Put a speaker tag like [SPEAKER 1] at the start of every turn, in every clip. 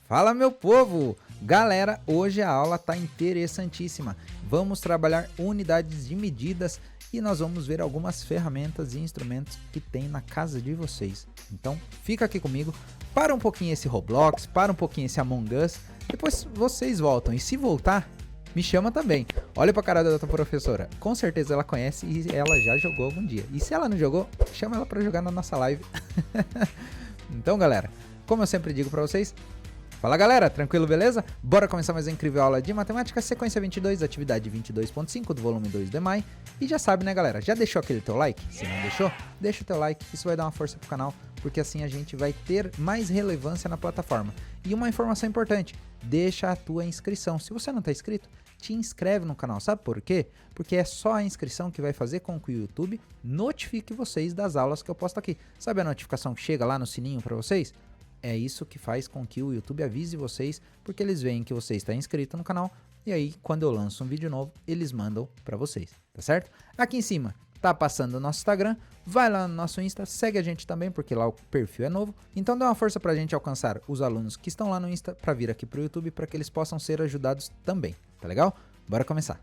[SPEAKER 1] Fala, meu povo! Galera, hoje a aula tá interessantíssima. Vamos trabalhar unidades de medidas e nós vamos ver algumas ferramentas e instrumentos que tem na casa de vocês. Então, fica aqui comigo, para um pouquinho esse Roblox, para um pouquinho esse Among Us, depois vocês voltam. E se voltar, me chama também. Olha pra cara da outra professora, com certeza ela conhece e ela já jogou algum dia. E se ela não jogou, chama ela pra jogar na nossa live. Então, galera, como eu sempre digo pra vocês, fala galera, tranquilo, beleza? Bora começar mais uma incrível aula de matemática, sequência 22, atividade 22.5 do volume 2 do EMAI. E já sabe, né, galera? Já deixou aquele teu like? Se não deixou, deixa o teu like, isso vai dar uma força pro canal, porque assim a gente vai ter mais relevância na plataforma. E uma informação importante, deixa a tua inscrição. Se você não tá inscrito, te inscreve no canal, sabe por quê? Porque é só a inscrição que vai fazer com que o YouTube notifique vocês das aulas que eu posto aqui. Sabe a notificação que chega lá no sininho para vocês? É isso que faz com que o YouTube avise vocês, porque eles veem que você está inscrito no canal, e aí quando eu lanço um vídeo novo, eles mandam para vocês, tá certo? Aqui em cima tá passando o nosso Instagram, vai lá no nosso Insta, segue a gente também, porque lá o perfil é novo, então dá uma força pra gente alcançar os alunos que estão lá no Insta para vir aqui pro YouTube, para que eles possam ser ajudados também, tá legal? Bora começar!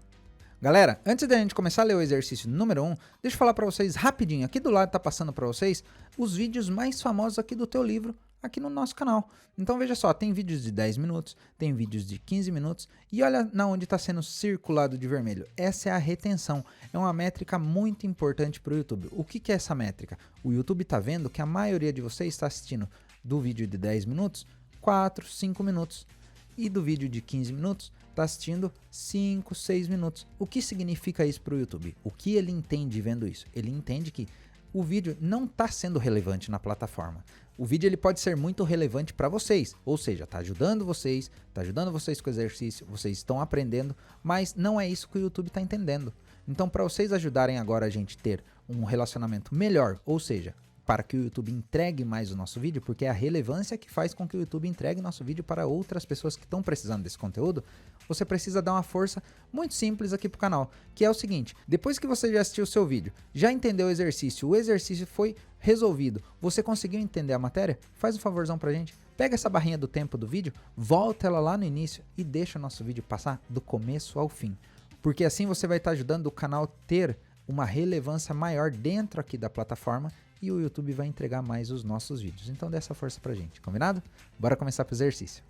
[SPEAKER 1] Galera, antes da gente começar a ler o exercício número 1, deixa eu falar para vocês rapidinho, aqui do lado tá passando para vocês os vídeos mais famosos aqui do teu livro, aqui no nosso canal. Então veja só, tem vídeos de 10 minutos, tem vídeos de 15 minutos, e olha na onde está sendo circulado de vermelho. Essa é a retenção, é uma métrica muito importante para o YouTube. O que é essa métrica? O YouTube está vendo que a maioria de vocês está assistindo do vídeo de 10 minutos, 4, 5 minutos, e do vídeo de 15 minutos, está assistindo 5, 6 minutos. O que significa isso para o YouTube? O que ele entende vendo isso? Ele entende que o vídeo não está sendo relevante na plataforma. O vídeo ele pode ser muito relevante para vocês, ou seja, está ajudando vocês com o exercício, vocês estão aprendendo, mas não é isso que o YouTube está entendendo. Então, para vocês ajudarem agora a gente ter um relacionamento melhor, ou seja, para que o YouTube entregue mais o nosso vídeo, porque é a relevância que faz com que o YouTube entregue nosso vídeo para outras pessoas que estão precisando desse conteúdo, você precisa dar uma força muito simples aqui pro canal, que é o seguinte: depois que você já assistiu o seu vídeo, já entendeu o exercício foi resolvido, você conseguiu entender a matéria, faz um favorzão pra gente, pega essa barrinha do tempo do vídeo, volta ela lá no início e deixa o nosso vídeo passar do começo ao fim, porque assim você vai estar ajudando o canal a ter uma relevância maior dentro aqui da plataforma e o YouTube vai entregar mais os nossos vídeos. Então dê essa força pra gente, combinado? Bora começar pro exercício.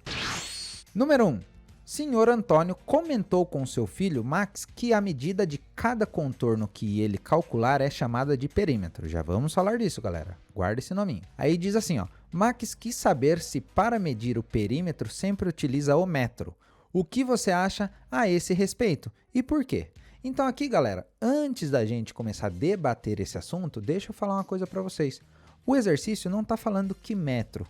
[SPEAKER 1] Número 1. Senhor Antônio comentou com seu filho Max que a medida de cada contorno que ele calcular é chamada de perímetro. Já vamos falar disso, galera. Guarda esse nominho. Aí diz assim, ó. Max quis saber se para medir o perímetro sempre utiliza o metro. O que você acha a esse respeito? E por quê? Então aqui, galera, antes da gente começar a debater esse assunto, deixa eu falar uma coisa para vocês. O exercício não está falando que metro.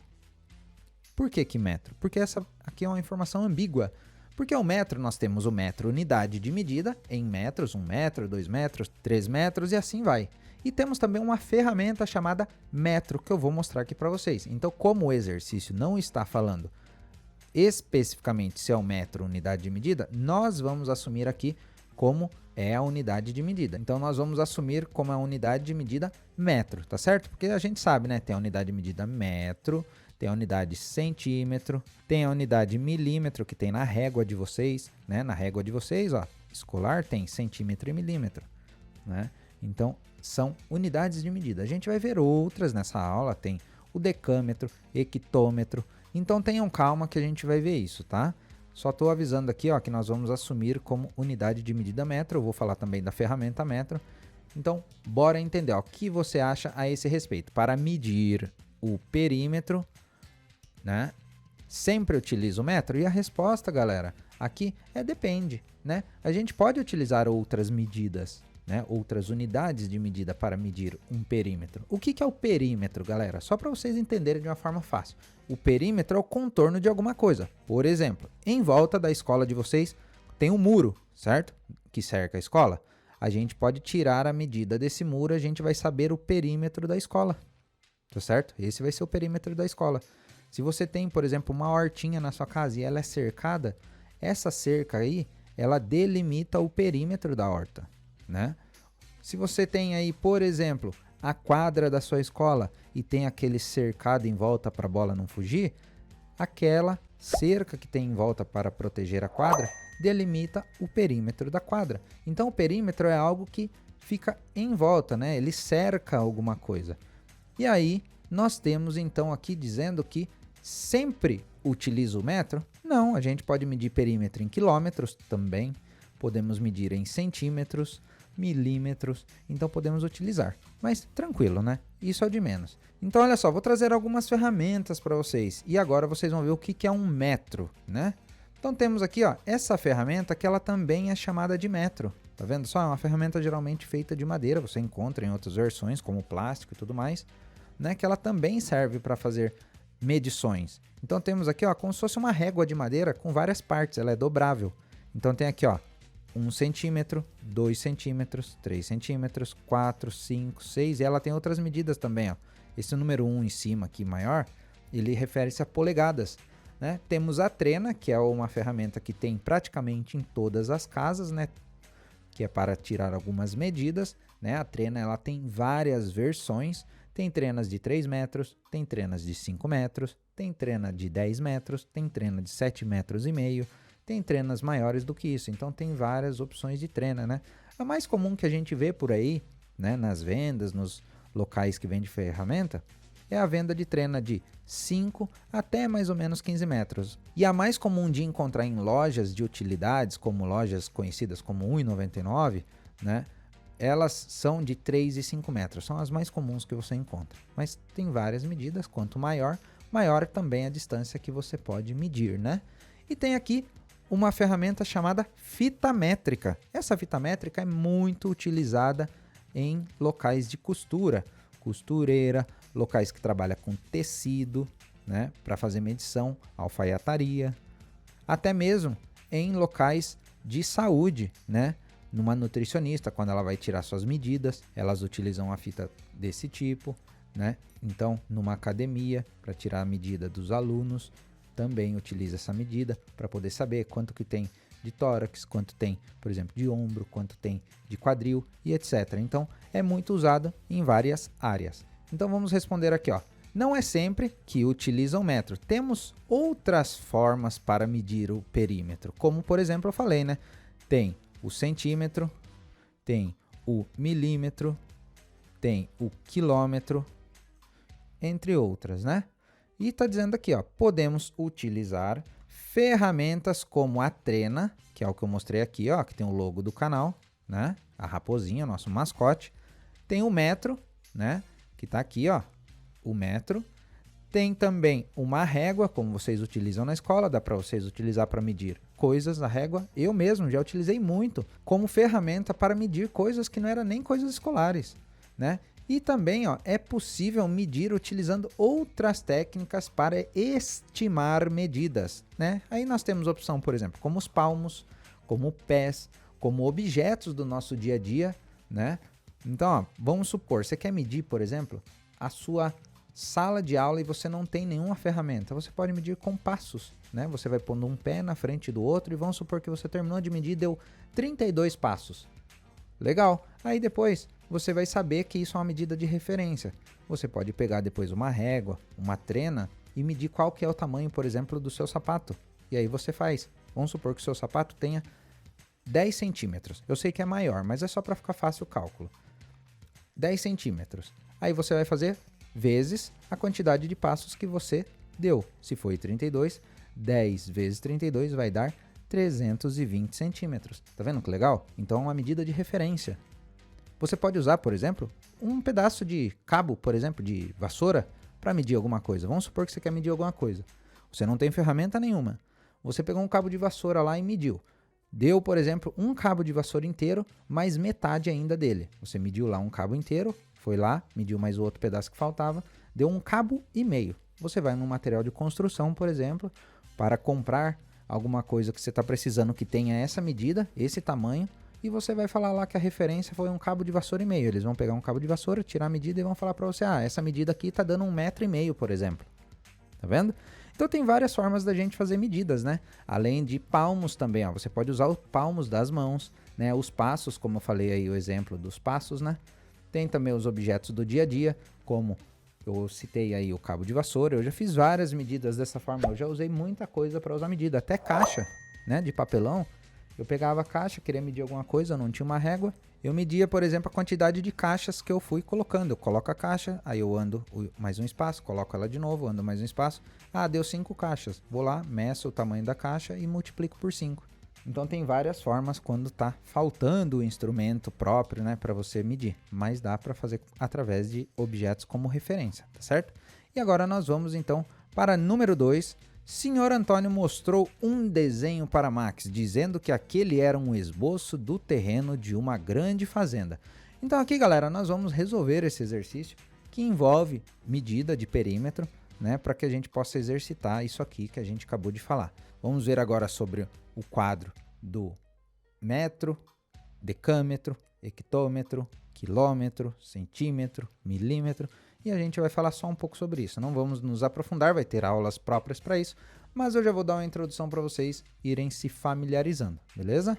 [SPEAKER 1] Por que metro? Porque essa aqui é uma informação ambígua. Porque o metro, nós temos o metro unidade de medida, em metros, 1 metro, 2 metros, 3 metros e assim vai. E temos também uma ferramenta chamada metro, que eu vou mostrar aqui para vocês. Então, como o exercício não está falando especificamente se é o metro unidade de medida, nós vamos assumir aqui como é a unidade de medida. Então, nós vamos assumir como a unidade de medida metro, tá certo? Porque a gente sabe, né? Tem a unidade de medida metro, tem a unidade centímetro, tem a unidade milímetro que tem na régua de vocês, né? Na régua de vocês, ó, escolar tem centímetro e milímetro, né? Então, são unidades de medida. A gente vai ver outras nessa aula, tem o decâmetro, hectômetro. Então, tenham calma que a gente vai ver isso, tá? Só estou avisando aqui, ó, que nós vamos assumir como unidade de medida metro. Eu vou falar também da ferramenta metro. Então, bora entender, ó, o que você acha a esse respeito. Para medir o perímetro, né? Sempre utiliza o metro? E a resposta, galera, aqui é depende, né? A gente pode utilizar outras medidas, né? Outras unidades de medida para medir um perímetro. O que é o perímetro, galera? Só para vocês entenderem de uma forma fácil. O perímetro é o contorno de alguma coisa. Por exemplo, em volta da escola de vocês tem um muro, certo? Que cerca a escola. A gente pode tirar a medida desse muro, a gente vai saber o perímetro da escola, tá certo? Esse vai ser o perímetro da escola. Se você tem, por exemplo, uma hortinha na sua casa e ela é cercada, essa cerca aí, ela delimita o perímetro da horta, né? Se você tem aí, por exemplo, a quadra da sua escola e tem aquele cercado em volta para a bola não fugir, aquela cerca que tem em volta para proteger a quadra delimita o perímetro da quadra. Então o perímetro é algo que fica em volta, né? Ele cerca alguma coisa. E aí nós temos então aqui dizendo que sempre utiliza o metro? Não, a gente pode medir perímetro em quilômetros também, podemos medir em centímetros, milímetros, então podemos utilizar. Mas tranquilo, né? Isso é o de menos. Então olha só, vou trazer algumas ferramentas para vocês e agora vocês vão ver o que é um metro, né? Então temos aqui, ó, essa ferramenta que ela também é chamada de metro. Tá vendo só? É uma ferramenta geralmente feita de madeira, você encontra em outras versões como plástico e tudo mais, né? Que ela também serve para fazer medições. Então temos aqui, ó, como se fosse uma régua de madeira com várias partes, ela é dobrável. Então tem aqui, ó, 1 centímetro, 2 centímetros, 3 centímetros, 4, 5, 6, e ela tem outras medidas também, ó. Esse número 1 em cima aqui maior, ele refere-se a polegadas, né? Temos a trena, que é uma ferramenta que tem praticamente em todas as casas, né? Que é para tirar algumas medidas, né? A trena ela tem várias versões, tem trenas de 3 metros, tem trenas de 5 metros, tem trena de 10 metros, tem trena de 7 metros e meio, tem trenas maiores do que isso, então tem várias opções de trena, né? A mais comum que a gente vê por aí, né, nas vendas, nos locais que vendem ferramenta, é a venda de trena de 5 até mais ou menos 15 metros. E a mais comum de encontrar em lojas de utilidades, como lojas conhecidas como 1,99, né? Elas são de 3 e 5 metros, são as mais comuns que você encontra. Mas tem várias medidas, quanto maior, maior também a distância que você pode medir, né? E tem aqui uma ferramenta chamada fita métrica. Essa fita métrica é muito utilizada em locais de costura, costureira, locais que trabalham com tecido, né, para fazer medição, alfaiataria, até mesmo em locais de saúde, né, numa nutricionista, quando ela vai tirar suas medidas, elas utilizam a fita desse tipo, né? Então, numa academia, para tirar a medida dos alunos, também utiliza essa medida para poder saber quanto que tem de tórax, quanto tem, por exemplo, de ombro, quanto tem de quadril e etc. Então, é muito usado em várias áreas. Então, vamos responder aqui, ó. Não é sempre que utilizam metro. Temos outras formas para medir o perímetro, como, por exemplo, eu falei, né? Tem o centímetro, tem o milímetro, tem o quilômetro, entre outras, né? E está dizendo aqui, ó, podemos utilizar ferramentas como a trena, que é o que eu mostrei aqui, ó, que tem o logo do canal, né? A raposinha, nosso mascote. Tem o metro, né? Que está aqui, ó, o metro. Tem também uma régua, como vocês utilizam na escola, dá para vocês utilizar para medir coisas, a régua. Eu mesmo já utilizei muito como ferramenta para medir coisas que não eram nem coisas escolares, né? E também, ó, é possível medir utilizando outras técnicas para estimar medidas, né? Aí nós temos opção, por exemplo, como os palmos, como pés, como objetos do nosso dia a dia, né? Então, ó, vamos supor, você quer medir, por exemplo, a sua sala de aula e você não tem nenhuma ferramenta. Você pode medir com passos, né? Você vai pondo um pé na frente do outro e vamos supor que você terminou de medir e deu 32 passos. Legal. Aí depois você vai saber que isso é uma medida de referência. Você pode pegar depois uma régua, uma trena e medir qual que é o tamanho, por exemplo, do seu sapato. E aí você faz. Vamos supor que o seu sapato tenha 10 centímetros. Eu sei que é maior, mas é só para ficar fácil o cálculo. 10 centímetros. Aí você vai fazer vezes a quantidade de passos que você deu. Se foi 32, 10 vezes 32 vai dar 320 centímetros. Tá vendo que legal? Então é uma medida de referência. Você pode usar, por exemplo, um pedaço de cabo, por exemplo, de vassoura, para medir alguma coisa. Vamos supor que você quer medir alguma coisa. Você não tem ferramenta nenhuma. Você pegou um cabo de vassoura lá e mediu. Deu, por exemplo, um cabo de vassoura inteiro, mais metade ainda dele. Você mediu lá um cabo inteiro, foi lá, mediu mais o outro pedaço que faltava, deu um cabo e meio. Você vai num material de construção, por exemplo, para comprar alguma coisa que você está precisando que tenha essa medida, esse tamanho, e você vai falar lá que a referência foi um cabo de vassoura e meio. Eles vão pegar um cabo de vassoura, tirar a medida e vão falar para você, essa medida aqui está dando 1,5 metro, por exemplo. Tá vendo? Então tem várias formas da gente fazer medidas, né? Além de palmos também, ó. Você pode usar os palmos das mãos, né? Os passos, como eu falei aí, o exemplo dos passos, né? Tem também os objetos do dia a dia, como eu citei aí o cabo de vassoura, eu já fiz várias medidas dessa forma, eu já usei muita coisa para usar medida, até caixa, né, de papelão. Eu pegava a caixa, queria medir alguma coisa, eu não tinha uma régua. Eu media, por exemplo, a quantidade de caixas que eu fui colocando. Eu coloco a caixa, aí eu ando mais um espaço, coloco ela de novo, ando mais um espaço. Ah, deu 5 caixas. Vou lá, meço o tamanho da caixa e multiplico por 5. Então tem várias formas quando tá faltando o instrumento próprio, né, para você medir. Mas dá para fazer através de objetos como referência, tá certo? E agora nós vamos então para número 2. Senhor Antônio mostrou um desenho para Max, dizendo que aquele era um esboço do terreno de uma grande fazenda. Então aqui, galera, nós vamos resolver esse exercício que envolve medida de perímetro, né, para que a gente possa exercitar isso aqui que a gente acabou de falar. Vamos ver agora sobre o quadro do metro, decâmetro, hectômetro, quilômetro, centímetro, milímetro. E a gente vai falar só um pouco sobre isso. Não vamos nos aprofundar, vai ter aulas próprias para isso, mas eu já vou dar uma introdução para vocês irem se familiarizando, beleza?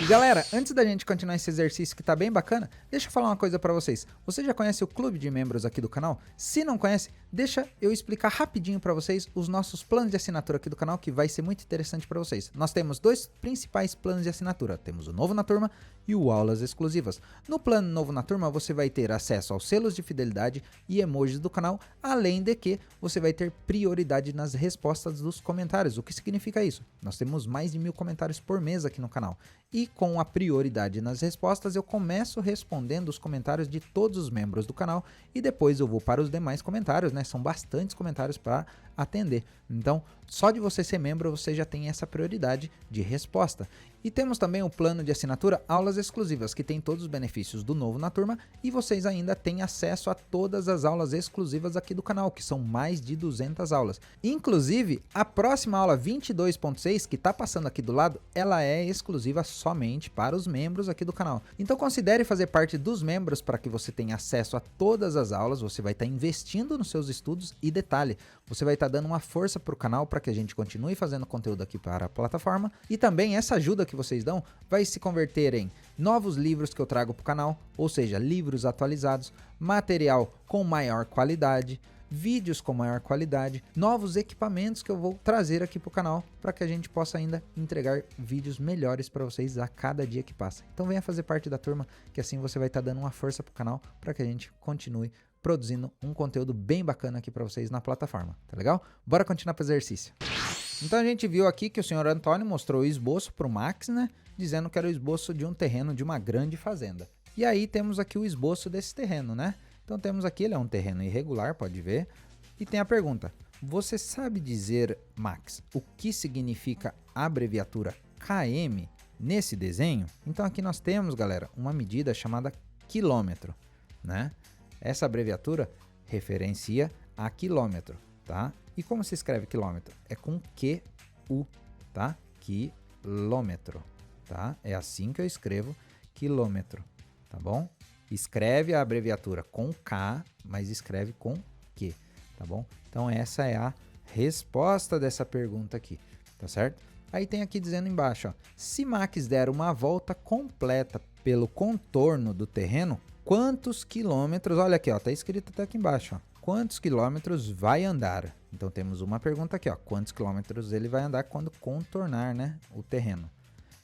[SPEAKER 1] E galera, antes da gente continuar esse exercício que tá bem bacana, deixa eu falar uma coisa para vocês. Você já conhece o clube de membros aqui do canal? Se não conhece, deixa eu explicar rapidinho para vocês os nossos planos de assinatura aqui do canal, que vai ser muito interessante para vocês. Nós temos 2 principais planos de assinatura. Temos o Novo na Turma e o Aulas Exclusivas. No plano Novo na Turma, você vai ter acesso aos selos de fidelidade e emojis do canal, além de que você vai ter prioridade nas respostas dos comentários. O que significa isso? Nós temos mais de 1000 comentários por mês aqui no canal. E com a prioridade nas respostas, eu começo respondendo os comentários de todos os membros do canal e depois eu vou para os demais comentários, né? São bastantes comentários para atender. Então, só de você ser membro, você já tem essa prioridade de resposta. E temos também o plano de assinatura Aulas Exclusivas, que tem todos os benefícios do Novo na Turma e vocês ainda têm acesso a todas as aulas exclusivas aqui do canal, que são mais de 200 aulas. Inclusive, a próxima aula 22.6, que está passando aqui do lado, ela é exclusiva somente para os membros aqui do canal. Então considere fazer parte dos membros para que você tenha acesso a todas as aulas, você vai estar investindo nos seus estudos e detalhe, você vai estar dando uma força para o canal para que a gente continue fazendo conteúdo aqui para a plataforma e também essa ajuda que vocês dão vai se converter em novos livros que eu trago para o canal, ou seja, livros atualizados, material com maior qualidade, vídeos com maior qualidade, novos equipamentos que eu vou trazer aqui para o canal para que a gente possa ainda entregar vídeos melhores para vocês a cada dia que passa. Então venha fazer parte da turma, que assim você vai estar dando uma força para o canal para que a gente continue produzindo um conteúdo bem bacana aqui para vocês na plataforma, tá legal? Bora continuar para o exercício. Então a gente viu aqui que o senhor Antônio mostrou o esboço para o Max, né? Dizendo que era o esboço de um terreno de uma grande fazenda. E aí temos aqui o esboço desse terreno, né? Então temos aqui, ele é um terreno irregular, pode ver. E tem a pergunta, você sabe dizer, Max, o que significa a abreviatura km nesse desenho? Então aqui nós temos, galera, uma medida chamada quilômetro, né? Essa abreviatura referencia a quilômetro, tá? E como se escreve quilômetro? É com QU, tá? Quilômetro, tá? É assim que eu escrevo quilômetro, tá bom? Escreve a abreviatura com K, mas escreve com Q, tá bom? Então essa é a resposta dessa pergunta aqui, tá certo? Aí tem aqui dizendo embaixo, ó, se Max der uma volta completa pelo contorno do terreno, quantos quilômetros, olha aqui, ó, tá escrito até aqui embaixo, ó, quantos quilômetros vai andar? Então temos uma pergunta aqui, ó, quantos quilômetros ele vai andar quando contornar, né, o terreno?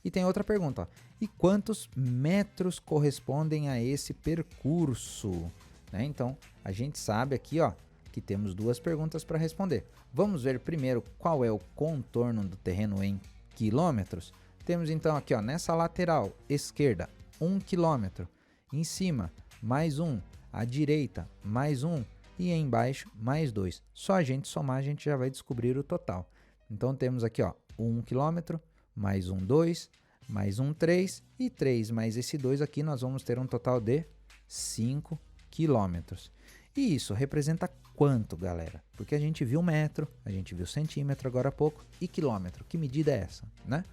[SPEAKER 1] E tem outra pergunta, ó, e quantos metros correspondem a esse percurso? Né? Então a gente sabe aqui, ó, que temos 2 perguntas para responder. Vamos ver primeiro qual é o contorno do terreno em quilômetros. Temos então aqui, ó, nessa lateral esquerda 1 quilômetro, em cima mais 1, à direita mais 1 e embaixo mais 2. Só a gente somar a gente já vai descobrir o total. Então temos aqui, ó, 1 quilômetro mais 1, 2, mais 1, 3 e 3 mais esse 2 aqui nós vamos ter um total de 5 quilômetros. E isso representa quanto, galera? Porque a gente viu metro, a gente viu centímetro agora há pouco e quilômetro. Que medida é essa, né?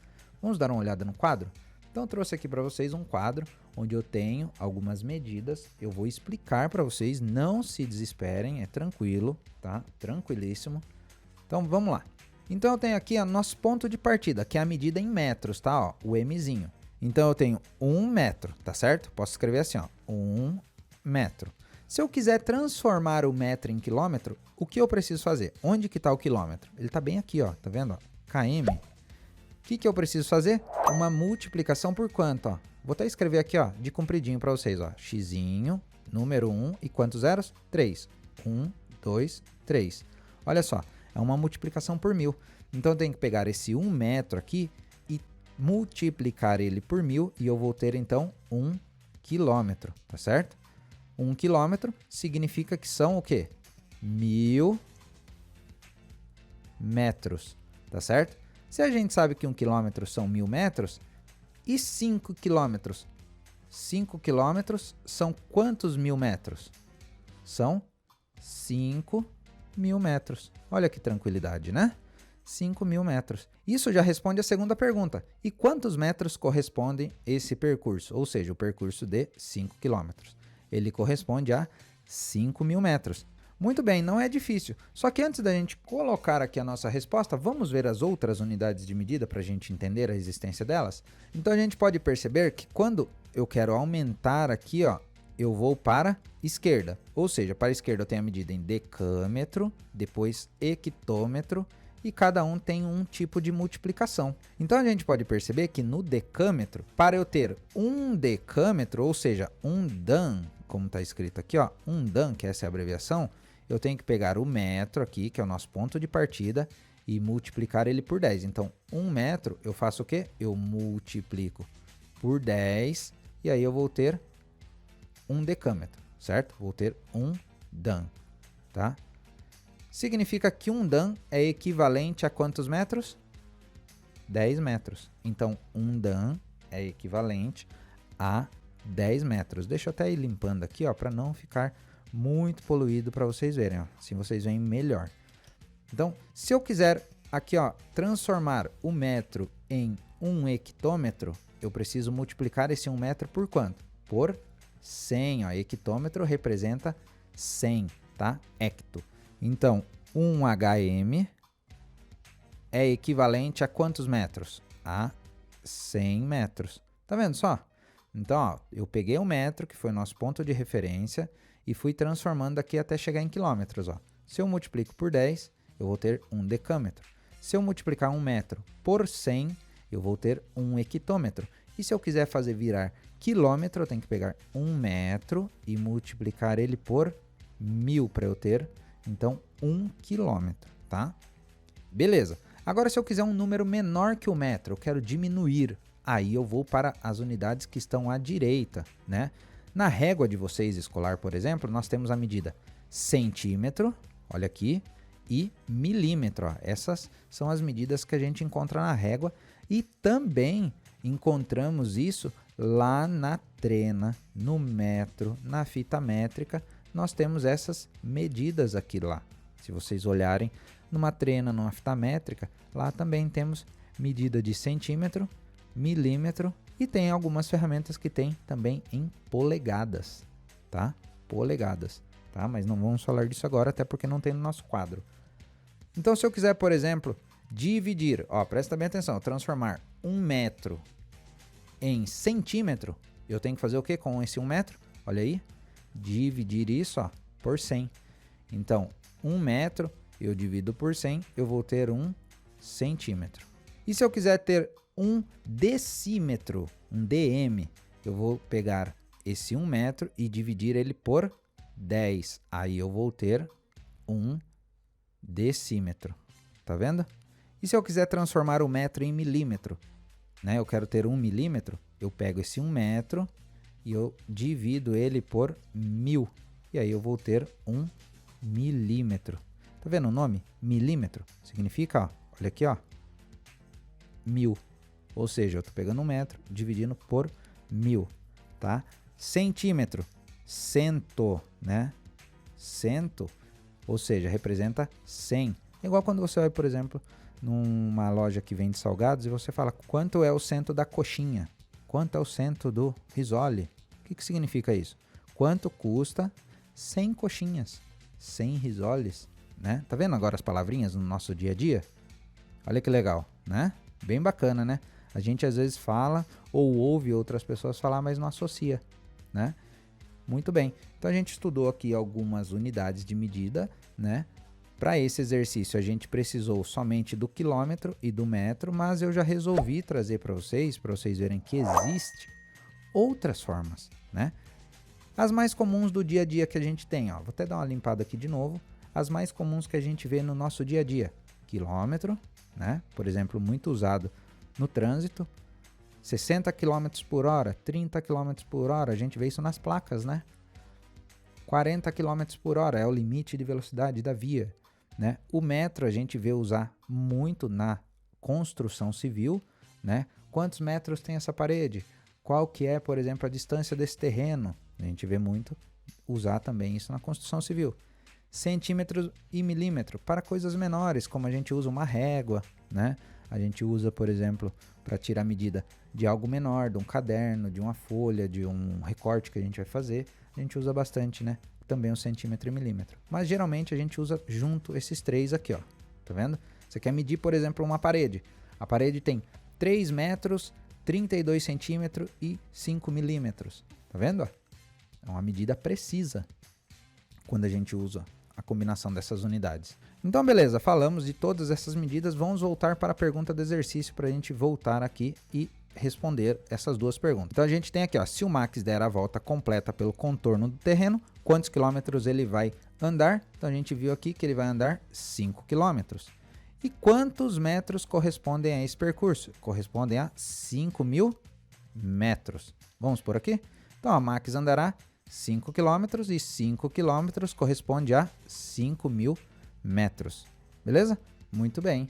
[SPEAKER 1] Vamos dar uma olhada no quadro? Então eu trouxe aqui para vocês um quadro onde eu tenho algumas medidas. Eu vou explicar para vocês, não se desesperem, é tranquilo, tá? Tranquilíssimo. Então vamos lá. Então eu tenho aqui o nosso ponto de partida, que é a medida em metros, tá? Ó, o Mzinho. Então eu tenho 1 metro, tá certo? Posso escrever assim, ó, 1 metro. Se eu quiser transformar o metro em quilômetro, o que eu preciso fazer? Onde que está o quilômetro? Ele está bem aqui, ó, tá vendo? Ó? km. O que eu preciso fazer? Uma multiplicação por quanto? Ó? Vou até escrever aqui, ó, de compridinho para vocês. Ó. Xzinho, número 1 e quantos zeros? 3. 1, 2, 3. Olha só, é uma multiplicação por 1000. Então eu tenho que pegar esse 1 metro aqui e multiplicar ele por 1000 e eu vou ter então 1 quilômetro, tá certo? 1 quilômetro significa que são o quê? 1000 metros, tá certo? Se a gente sabe que 1 quilômetro são 1000 metros, e 5 quilômetros? 5 quilômetros são quantos 1000 metros? São 5.000 metros. Olha que tranquilidade, né? 5.000 metros. Isso já responde a segunda pergunta. E quantos metros corresponde esse percurso? Ou seja, o percurso de 5 quilômetros. Ele corresponde a 5.000 metros. Muito bem, não é difícil. Só que antes da gente colocar aqui a nossa resposta, vamos ver as outras unidades de medida para a gente entender a existência delas? Então a gente pode perceber que quando eu quero aumentar aqui, ó, eu vou para a esquerda. Ou seja, para a esquerda eu tenho a medida em decâmetro, depois hectômetro, e cada um tem um tipo de multiplicação. Então a gente pode perceber que no decâmetro, para eu ter um decâmetro, ou seja, um dan, como está escrito aqui, ó, um dan, que essa é a abreviação, eu tenho que pegar o metro aqui, que é o nosso ponto de partida, e multiplicar ele por 10. Então, 1 metro, eu faço o quê? Eu multiplico por 10, e aí eu vou ter 1 decâmetro, certo? Vou ter 1 dan, tá? Significa que 1 dan é equivalente a quantos metros? 10 metros. Então, 1 dan é equivalente a 10 metros. Deixa eu até ir limpando aqui, ó, para não ficar muito poluído para vocês verem, ó. Assim vocês veem melhor. Então, se eu quiser aqui, ó, transformar o metro em 1 hectômetro, eu preciso multiplicar esse 1 metro por quanto? Por 100, ó. Hectômetro representa 100, tá? Hecto. Então, 1 hm é equivalente a quantos metros? A 100 metros. Tá vendo só? Então, ó, eu peguei um metro, que foi o nosso ponto de referência, e fui transformando aqui até chegar em quilômetros. Ó. Se eu multiplico por 10, eu vou ter 1 decâmetro. Se eu multiplicar 1 metro por 100, eu vou ter 1 hectômetro. E se eu quiser fazer virar quilômetro, eu tenho que pegar 1 metro e multiplicar ele por 1000 para eu ter, então, 1 quilômetro, tá? Beleza. Agora, se eu quiser um número menor que o metro, eu quero diminuir, aí eu vou para as unidades que estão à direita, né? Na régua de vocês escolar, por exemplo, nós temos a medida centímetro, olha aqui, e milímetro. Ó. Essas são as medidas que a gente encontra na régua e também encontramos isso lá na trena, no metro, na fita métrica. Nós temos essas medidas aqui lá. Se vocês olharem numa trena, numa fita métrica, lá também temos medida de centímetro, milímetro e tem algumas ferramentas que tem também em polegadas, tá? Polegadas, tá? Mas não vamos falar disso agora, até porque não tem no nosso quadro. Então, se eu quiser, por exemplo, dividir, ó, presta bem atenção, transformar 1 metro em centímetro, eu tenho que fazer o que com esse 1 metro? Olha aí, dividir isso, ó, por 100. Então, 1 metro eu divido por 100, eu vou ter 1 centímetro. E se eu quiser ter 1 decímetro, um dm, eu vou pegar esse 1 metro e dividir ele por 10. Aí eu vou ter 1 decímetro. Tá vendo? E se eu quiser transformar o metro em milímetro, né? Eu quero ter 1 milímetro, eu pego esse 1 metro e eu divido ele por 1000. E aí eu vou ter 1 milímetro. Tá vendo o nome? Milímetro. Significa, ó, olha aqui, ó, 1000. Ou seja, eu tô pegando 1 metro, dividindo por 1000, tá? Centímetro, cento, né? Cento, ou seja, representa 100. É igual quando você vai, por exemplo, numa loja que vende salgados e você fala quanto é o cento da coxinha, quanto é o cento do risole. O que significa isso? Quanto custa 100 coxinhas, 100 risoles, né? Tá vendo agora as palavrinhas no nosso dia a dia? Olha que legal, né? Bem bacana, né? A gente às vezes fala ou ouve outras pessoas falar, mas não associa, né? Muito bem, então a gente estudou aqui algumas unidades de medida, né? Para esse exercício a gente precisou somente do quilômetro e do metro, mas eu já resolvi trazer para vocês verem que existe outras formas, né? As mais comuns do dia a dia que a gente tem, ó, vou até dar uma limpada aqui de novo, as mais comuns que a gente vê no nosso dia a dia, quilômetro, né? Por exemplo, muito usado no trânsito, 60 km por hora, 30 km por hora, a gente vê isso nas placas, né? 40 km por hora é o limite de velocidade da via, né? O metro a gente vê usar muito na construção civil, né? Quantos metros tem essa parede? Qual que é, por exemplo, a distância desse terreno? A gente vê muito usar também isso na construção civil. Centímetros e milímetro para coisas menores, como a gente usa uma régua, né? A gente usa, por exemplo, para tirar medida de algo menor, de um caderno, de uma folha, de um recorte que a gente vai fazer, a gente usa bastante, né? Também o centímetro e milímetro. Mas geralmente a gente usa junto esses três aqui, ó. Tá vendo? Você quer medir, por exemplo, uma parede. A parede tem 3 metros, 32 centímetros e 5 milímetros. Tá vendo? É uma medida precisa quando a gente usa a combinação dessas unidades. Então, beleza, falamos de todas essas medidas. Vamos voltar para a pergunta do exercício para a gente voltar aqui e responder essas duas perguntas. Então, a gente tem aqui, ó, se o Max der a volta completa pelo contorno do terreno, quantos quilômetros ele vai andar? Então, a gente viu aqui que ele vai andar 5 quilômetros. E quantos metros correspondem a esse percurso? Correspondem a 5.000 metros. Vamos por aqui? Então, a Max andará 5 km e 5 km corresponde a 5.000 metros. Beleza? Muito bem.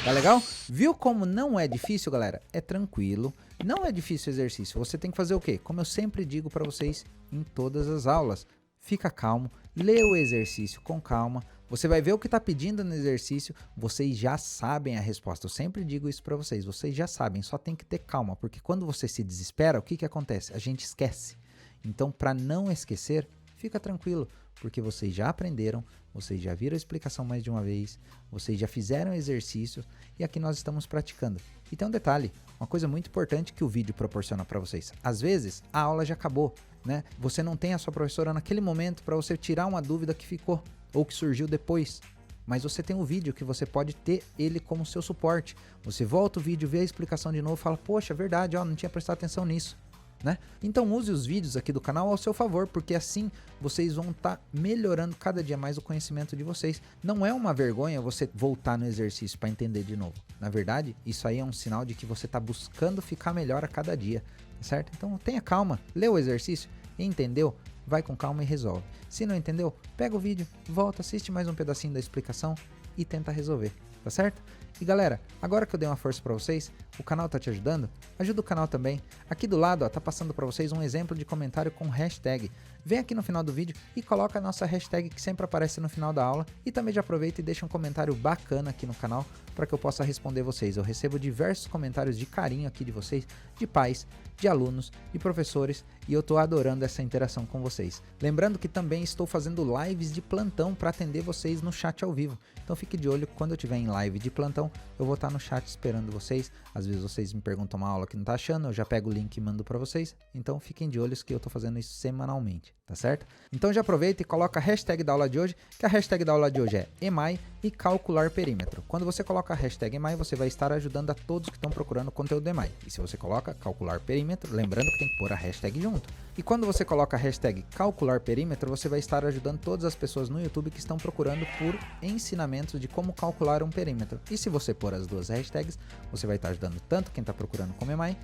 [SPEAKER 1] Tá legal? Viu como não é difícil, galera? É tranquilo. Não é difícil o exercício. Você tem que fazer o quê? Como eu sempre digo para vocês em todas as aulas. Fica calmo, lê o exercício com calma. Você vai ver o que está pedindo no exercício. Vocês já sabem a resposta. Eu sempre digo isso para vocês. Vocês já sabem, só tem que ter calma. Porque quando você se desespera, o que acontece? A gente esquece. Então, para não esquecer, fica tranquilo, porque vocês já aprenderam, vocês já viram a explicação mais de uma vez, vocês já fizeram exercícios e aqui nós estamos praticando. E tem um detalhe, uma coisa muito importante que o vídeo proporciona para vocês. Às vezes, a aula já acabou, né? Você não tem a sua professora naquele momento para você tirar uma dúvida que ficou ou que surgiu depois. Mas você tem um vídeo que você pode ter ele como seu suporte. Você volta o vídeo, vê a explicação de novo e fala, poxa, é verdade, ó, não tinha prestado atenção nisso. Né? Então use os vídeos aqui do canal ao seu favor, porque assim vocês vão estar melhorando cada dia mais o conhecimento de vocês. Não é uma vergonha você voltar no exercício para entender de novo. Na verdade, isso aí é um sinal de que você está buscando ficar melhor a cada dia, certo? Então tenha calma, lê o exercício, entendeu? Vai com calma e resolve. Se não entendeu, pega o vídeo, volta, assiste mais um pedacinho da explicação e tenta resolver, tá certo? E galera, agora que eu dei uma força para vocês, o canal tá te ajudando? Ajuda o canal também. Aqui do lado, ó, tá passando para vocês um exemplo de comentário com hashtag. Vem aqui no final do vídeo e coloca a nossa hashtag que sempre aparece no final da aula. E também já aproveita e deixa um comentário bacana aqui no canal para que eu possa responder vocês. Eu recebo diversos comentários de carinho aqui de vocês, de pais, de alunos, de professores, e eu tô adorando essa interação com vocês. Lembrando que também estou fazendo lives de plantão para atender vocês no chat ao vivo. Então fique de olho, quando eu estiver em live de plantão, eu vou estar no chat esperando vocês. Às vezes vocês me perguntam uma aula que não tá achando, eu já pego o link e mando para vocês. Então fiquem de olhos que eu tô fazendo isso semanalmente, tá certo? Então já aproveita e coloca a hashtag da aula de hoje, que a hashtag da aula de hoje é EMAI e calcular perímetro. Quando você coloca a hashtag EMAI, você vai estar ajudando a todos que estão procurando conteúdo EMAI. E se você coloca calcular perímetro, lembrando que tem que pôr a hashtag junto. E quando você coloca a hashtag calcular perímetro, você vai estar ajudando todas as pessoas no YouTube que estão procurando por ensinamentos de como calcular um perímetro. E se você pôr as duas hashtags, você vai estar ajudando tanto quem está procurando como EMAI,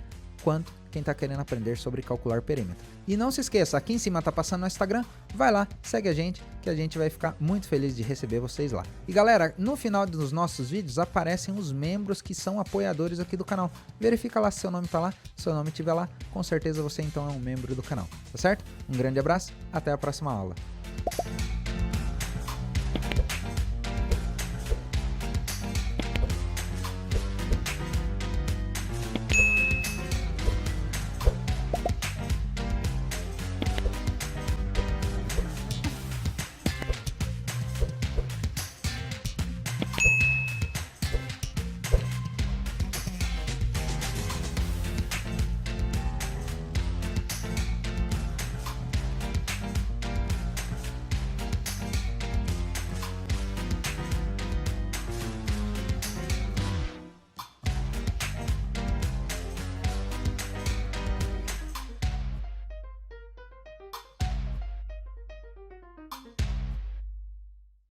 [SPEAKER 1] quanto quem está querendo aprender sobre calcular perímetro. E não se esqueça, aqui em cima tá passando no Instagram, vai lá, segue a gente, que a gente vai ficar muito feliz de receber vocês lá. E galera, no final dos nossos vídeos aparecem os membros que são apoiadores aqui do canal. Verifica lá se seu nome tá lá, se seu nome estiver lá, com certeza você então é um membro do canal, tá certo? Um grande abraço, até a próxima aula.